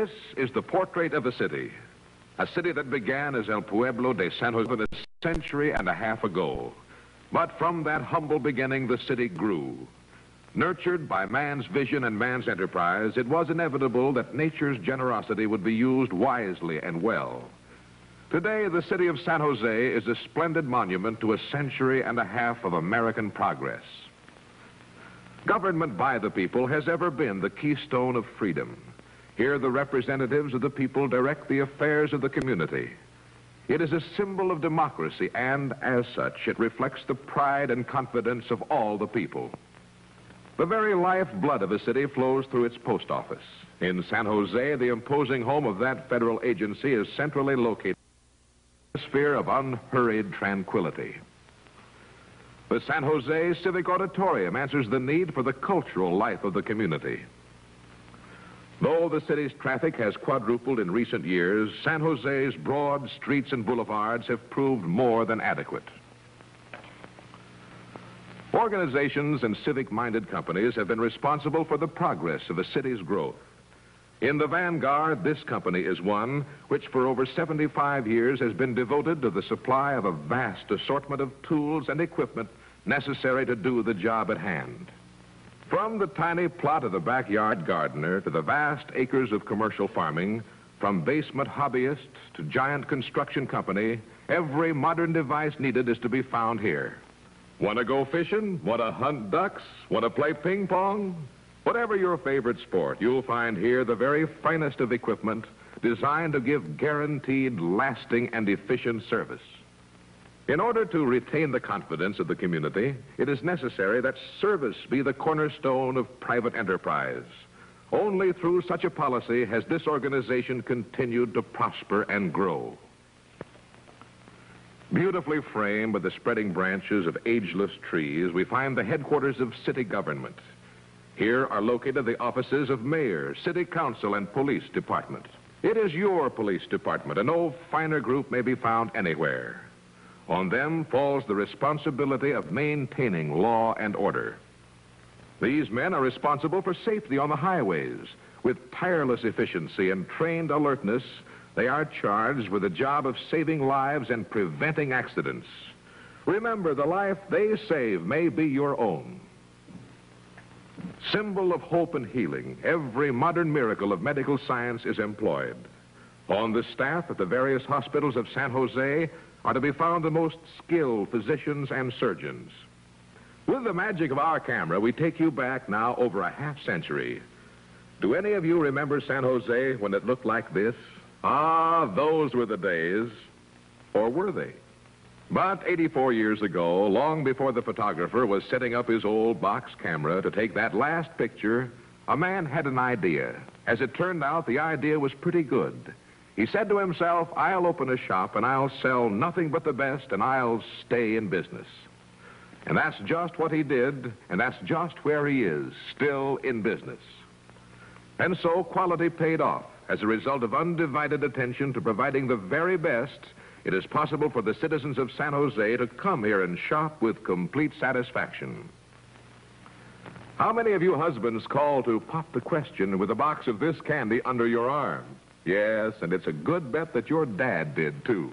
This is the portrait of a city that began as El Pueblo de San Jose a century and a half ago. But from that humble beginning, the city grew. Nurtured by man's vision and man's enterprise, it was inevitable that nature's generosity would be used wisely and well. Today, the city of San Jose is a splendid monument to a century and a half of American progress. Government by the people has ever been the keystone of freedom. Here, the representatives of the people direct the affairs of the community. It is a symbol of democracy, and as such, it reflects the pride and confidence of all the people. The very lifeblood of a city flows through its post office. In San Jose, the imposing home of that federal agency is centrally located in a sphere of unhurried tranquility. The San Jose Civic Auditorium answers the need for the cultural life of the community. Though the city's traffic has quadrupled in recent years, San Jose's broad streets and boulevards have proved more than adequate. Organizations and civic-minded companies have been responsible for the progress of a city's growth. In the vanguard, this company is one which for over 75 years has been devoted to the supply of a vast assortment of tools and equipment necessary to do the job at hand. From the tiny plot of the backyard gardener to the vast acres of commercial farming, from basement hobbyist to giant construction company, every modern device needed is to be found here. Want to go fishing? Want to hunt ducks? Want to play ping pong? Whatever your favorite sport, you'll find here the very finest of equipment designed to give guaranteed, lasting, and efficient service. In order to retain the confidence of the community, it is necessary that service be the cornerstone of private enterprise. Only through such a policy has this organization continued to prosper and grow. Beautifully framed by the spreading branches of ageless trees, we find the headquarters of city government. Here are located the offices of mayor, city council, and police department. It is your police department, and no finer group may be found anywhere. On them falls the responsibility of maintaining law and order. These men are responsible for safety on the highways. With tireless efficiency and trained alertness, they are charged with the job of saving lives and preventing accidents. Remember, the life they save may be your own. Symbol of hope and healing, every modern miracle of medical science is employed. On the staff at the various hospitals of San Jose are to be found the most skilled physicians and surgeons. With the magic of our camera, we take you back now over a half century. Do any of you remember San Jose when it looked like this? Ah, those were the days. Or were they? But 84 years ago, long before the photographer was setting up his old box camera to take that last picture, a man had an idea. As it turned out, the idea was pretty good. He said to himself, I'll open a shop and I'll sell nothing but the best and I'll stay in business. And that's just what he did, and that's just where he is, still in business. And so quality paid off. As a result of undivided attention to providing the very best, it is possible for the citizens of San Jose to come here and shop with complete satisfaction. How many of you husbands call to pop the question with a box of this candy under your arm? Yes, and it's a good bet that your dad did, too.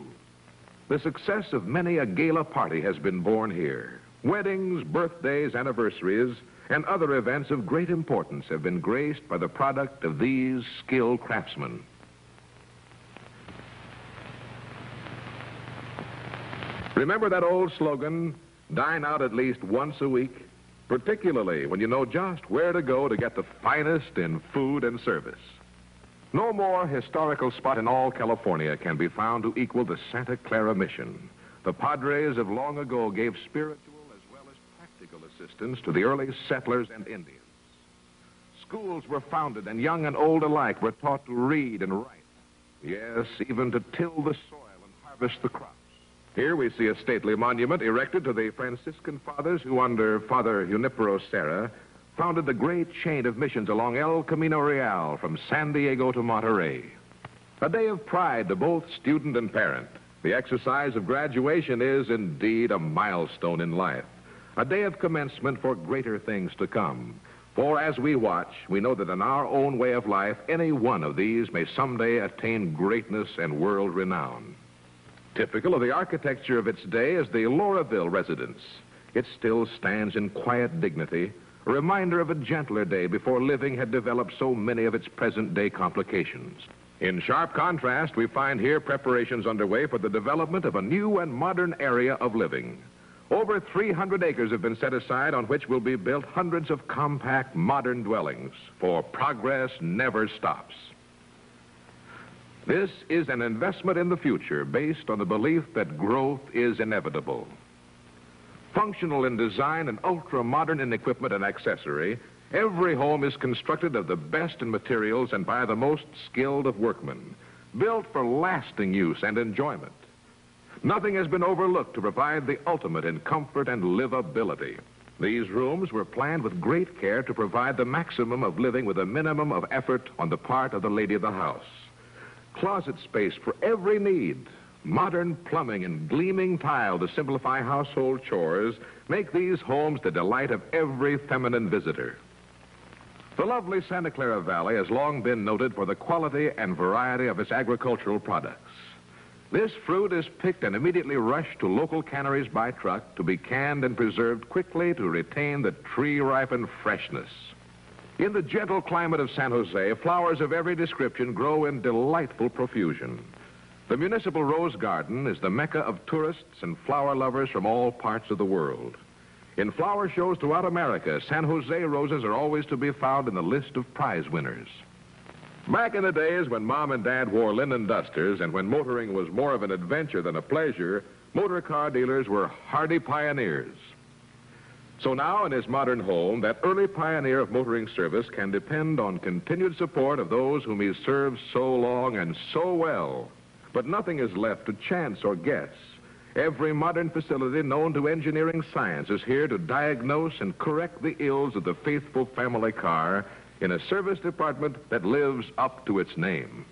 The success of many a gala party has been born here. Weddings, birthdays, anniversaries, and other events of great importance have been graced by the product of these skilled craftsmen. Remember that old slogan, dine out at least once a week, particularly when you know just where to go to get the finest in food and service. No more historical spot in all California can be found to equal the Santa Clara Mission. The Padres of long ago gave spiritual as well as practical assistance to the early settlers and Indians. Schools were founded, and young and old alike were taught to read and write. Yes, even to till the soil and harvest the crops. Here we see a stately monument erected to the Franciscan fathers who, under Father Junipero Serra, founded the great chain of missions along El Camino Real from San Diego to Monterey. A day of pride to both student and parent. The exercise of graduation is indeed a milestone in life. A day of commencement for greater things to come. For as we watch, we know that in our own way of life, any one of these may someday attain greatness and world renown. Typical of the architecture of its day is the Lauraville residence. It still stands in quiet dignity, a reminder of a gentler day before living had developed so many of its present-day complications. In sharp contrast, we find here preparations underway for the development of a new and modern area of living. Over 300 acres have been set aside on which will be built hundreds of compact, modern dwellings, for progress never stops. This is an investment in the future based on the belief that growth is inevitable. Functional in design and ultra-modern in equipment and accessory, every home is constructed of the best in materials and by the most skilled of workmen, built for lasting use and enjoyment. Nothing has been overlooked to provide the ultimate in comfort and livability. These rooms were planned with great care to provide the maximum of living with a minimum of effort on the part of the lady of the house. Closet space for every need, modern plumbing and gleaming tile to simplify household chores make these homes the delight of every feminine visitor. The lovely Santa Clara Valley has long been noted for the quality and variety of its agricultural products. This fruit is picked and immediately rushed to local canneries by truck to be canned and preserved quickly to retain the tree-ripened freshness. In the gentle climate of San Jose, flowers of every description grow in delightful profusion. The Municipal Rose Garden is the mecca of tourists and flower lovers from all parts of the world. In flower shows throughout America, San Jose roses are always to be found in the list of prize winners. Back in the days when Mom and Dad wore linen dusters and when motoring was more of an adventure than a pleasure, motor car dealers were hardy pioneers. So now in his modern home, that early pioneer of motoring service can depend on continued support of those whom he served so long and so well. But nothing is left to chance or guess. Every modern facility known to engineering science is here to diagnose and correct the ills of the faithful family car in a service department that lives up to its name.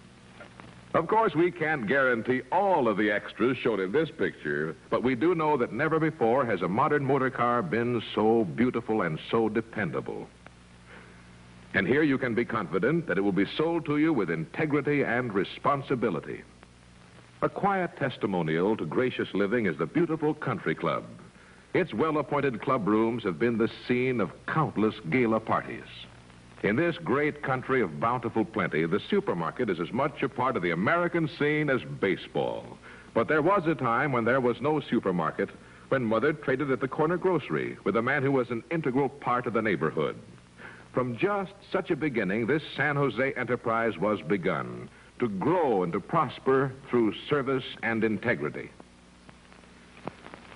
Of course, we can't guarantee all of the extras shown in this picture, but we do know that never before has a modern motor car been so beautiful and so dependable. And here you can be confident that it will be sold to you with integrity and responsibility. A quiet testimonial to gracious living is the beautiful Country Club. Its well-appointed club rooms have been the scene of countless gala parties. In this great country of bountiful plenty, the supermarket is as much a part of the American scene as baseball. But there was a time when there was no supermarket, when Mother traded at the corner grocery with a man who was an integral part of the neighborhood. From just such a beginning, this San Jose enterprise was begun to grow and to prosper through service and integrity.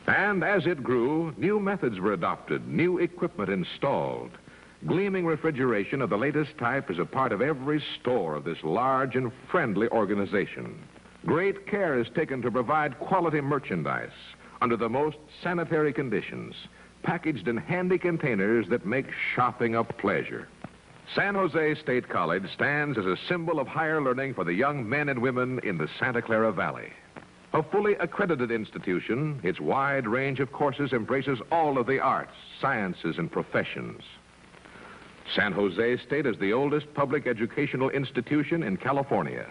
And as it grew, new methods were adopted, new equipment installed. Gleaming refrigeration of the latest type is a part of every store of this large and friendly organization. Great care is taken to provide quality merchandise under the most sanitary conditions, packaged in handy containers that make shopping a pleasure. San Jose State College stands as a symbol of higher learning for the young men and women in the Santa Clara Valley. A fully accredited institution, its wide range of courses embraces all of the arts, sciences, and professions. San Jose State is the oldest public educational institution in California.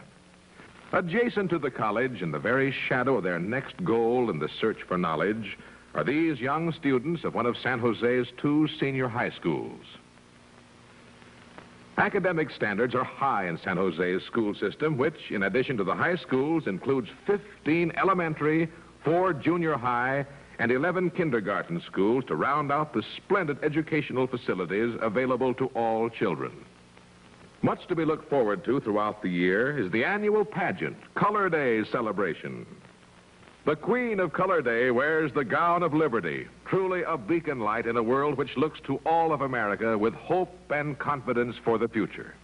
Adjacent to the college, in the very shadow of their next goal in the search for knowledge, are these young students of one of San Jose's 2 senior high schools. Academic standards are high in San Jose's school system, which, in addition to the high schools, includes 15 elementary, 4 junior high, and 11 kindergarten schools to round out the splendid educational facilities available to all children. Much to be looked forward to throughout the year is the annual pageant, Color Day celebration. The Queen of Color Day wears the gown of liberty, truly a beacon light in a world which looks to all of America with hope and confidence for the future.